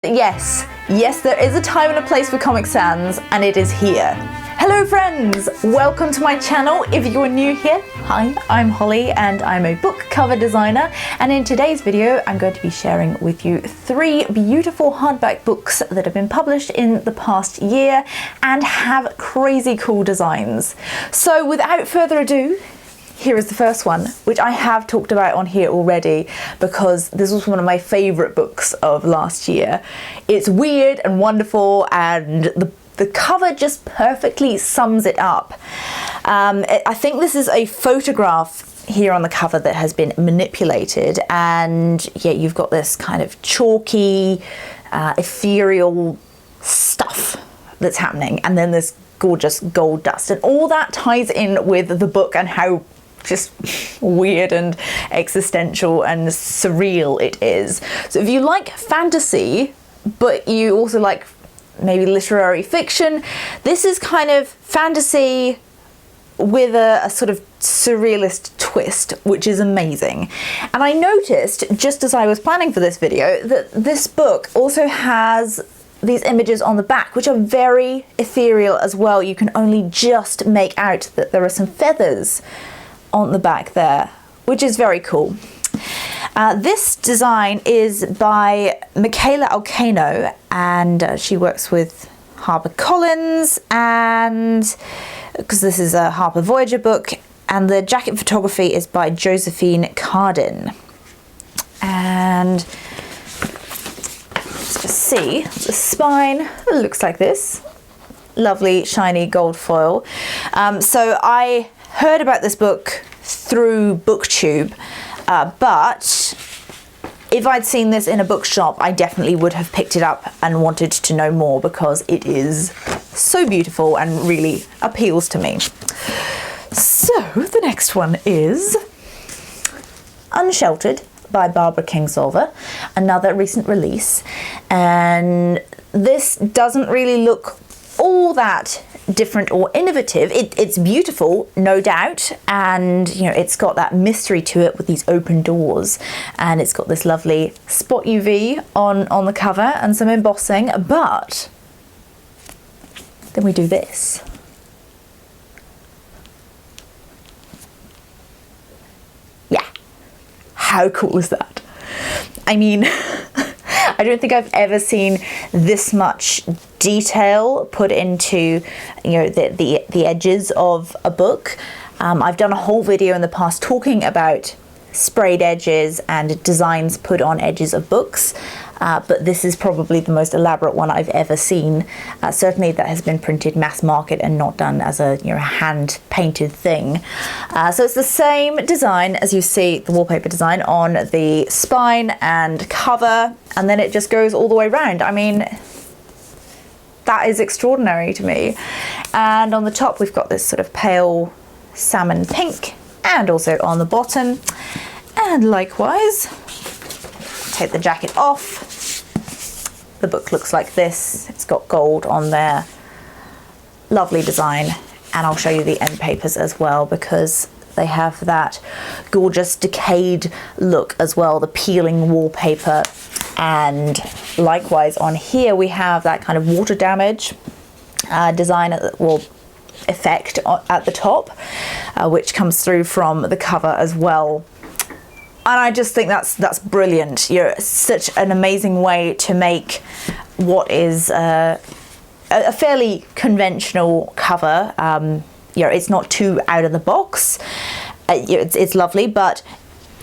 Yes, there is a time and a place for Comic Sans, and it is here. Hello friends, welcome to my channel. If you're new here, hi, I'm Holly and I'm a book cover designer, and in today's video I'm going to be sharing with you 3 beautiful hardback books that have been published in the past year and have crazy cool designs. So without further ado, here is the first one, which I have talked about on here already because this was one of my favourite books of last year. It's weird and wonderful, and the cover just perfectly sums it up. I think this is a photograph here on the cover that has been manipulated, and yeah, you've got this kind of chalky, ethereal stuff that's happening, and then this gorgeous gold dust, and all that ties in with the book and how just weird and existential and surreal it is. So if you like fantasy, but you also like maybe literary fiction, this is kind of fantasy with a sort of surrealist twist, which is amazing. And I noticed, just as I was planning for this video, that this book also has these images on the back, which are very ethereal as well. You can only just make out that there are some feathers on the back there, which is very cool. This design is by Michaela Alcano, and she works with HarperCollins, and because this is a Harper Voyager book, and the jacket photography is by Josephine Cardin. And let's just see, the spine looks like this. Lovely shiny gold foil. So I heard about this book through BookTube, but if I'd seen this in a bookshop, I definitely would have picked it up and wanted to know more because it is so beautiful and really appeals to me. So the next one is Unsheltered by Barbara Kingsolver, another recent release, and this doesn't really look all that different or innovative. It's beautiful, no doubt, and you know, it's got that mystery to it with these open doors, and it's got this lovely spot UV on the cover and some embossing, but then we do this. Yeah, how cool is that? I mean, I don't think I've ever seen this much detail put into, you know, the edges of a book. I've done a whole video in the past talking about sprayed edges and designs put on edges of books, but this is probably the most elaborate one I've ever seen. Certainly that has been printed mass market and not done as a, you know, hand painted thing. So it's the same design as you see, the wallpaper design on the spine and cover, and then it just goes all the way around. I mean, that is extraordinary to me. And on the top we've got this sort of pale salmon pink, and also on the bottom. And likewise, take the jacket off. The book looks like this. It's got gold on there. Lovely design. And I'll show you the end papers as well, because they have that gorgeous decayed look as well, the peeling wallpaper. And likewise on here we have that kind of water damage design, effect at the top, which comes through from the cover as well. And I just think that's brilliant. You know, such an amazing way to make what is a fairly conventional cover. You know, it's not too out of the box. You know, it's lovely, but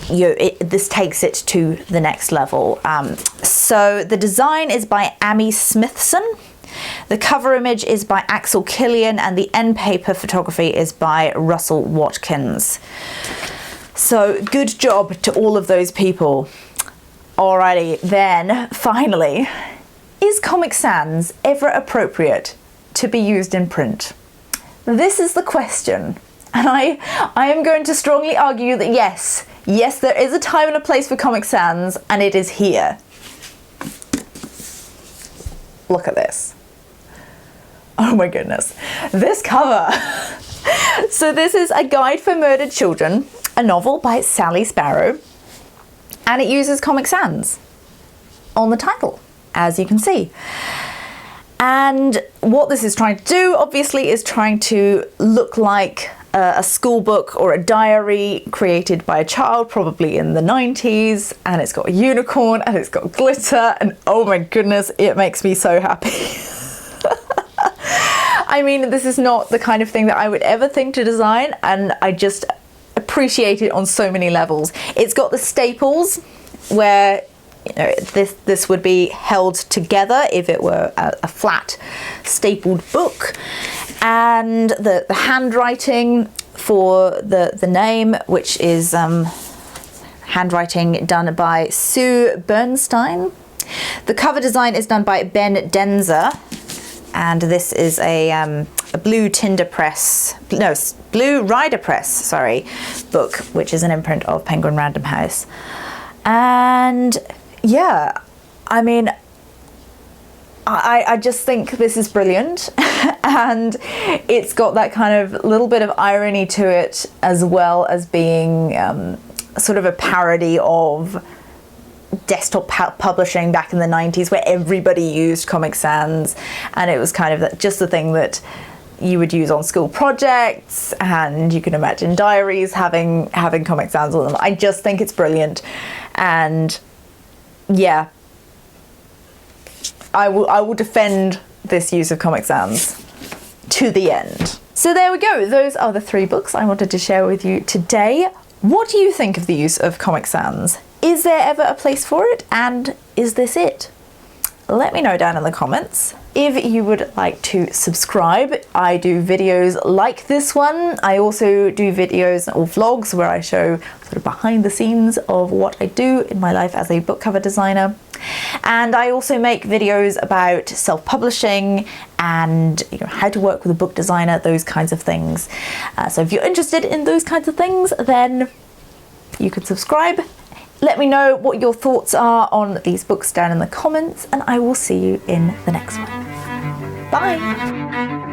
you know, this takes it to the next level. So the design is by Amy Smithson. The cover image is by Axel Killian, and the end paper photography is by Russell Watkins. So good job to all of those people. Alrighty, then finally, is Comic Sans ever appropriate to be used in print? This is the question, and I am going to strongly argue that yes, there is a time and a place for Comic Sans, and it is here. Look at this. Oh my goodness, this cover. So this is A Guide for Murdered Children, a novel by Sally Sparrow, and it uses Comic Sans on the title. as you can see. And what this is trying to do, obviously, is trying to look like a school book or a diary created by a child, probably in the 90s, and it's got a unicorn and it's got glitter, and oh my goodness, it makes me so happy. I mean, this is not the kind of thing that I would ever think to design, and I just appreciate it on so many levels. It's got the staples where, you know, this would be held together if it were a flat stapled book, and the handwriting for the name, which is handwriting done by Sue Bernstein. The cover design is done by Ben Denzer, and this is a Blue Rider Press, sorry, book, which is an imprint of Penguin Random House. And yeah, I mean, I just think this is brilliant, and it's got that kind of little bit of irony to it, as well as being sort of a parody of desktop publishing back in the 90s, where everybody used Comic Sans, and it was kind of just the thing that you would use on school projects, and you can imagine diaries having Comic Sans on them. I just think it's brilliant, and yeah, I will defend this use of Comic Sans to the end. So there we go. Those are the 3 books I wanted to share with you today. What do you think of the use of Comic Sans? Is there ever a place for it? And is this it? Let me know down in the comments. If you would like to subscribe, I do videos like this one. I also do videos or vlogs where I show sort of behind the scenes of what I do in my life as a book cover designer. And I also make videos about self-publishing and, you know, how to work with a book designer, those kinds of things. So if you're interested in those kinds of things, then you could subscribe. Let me know what your thoughts are on these books down in the comments, and I will see you in the next one. Bye!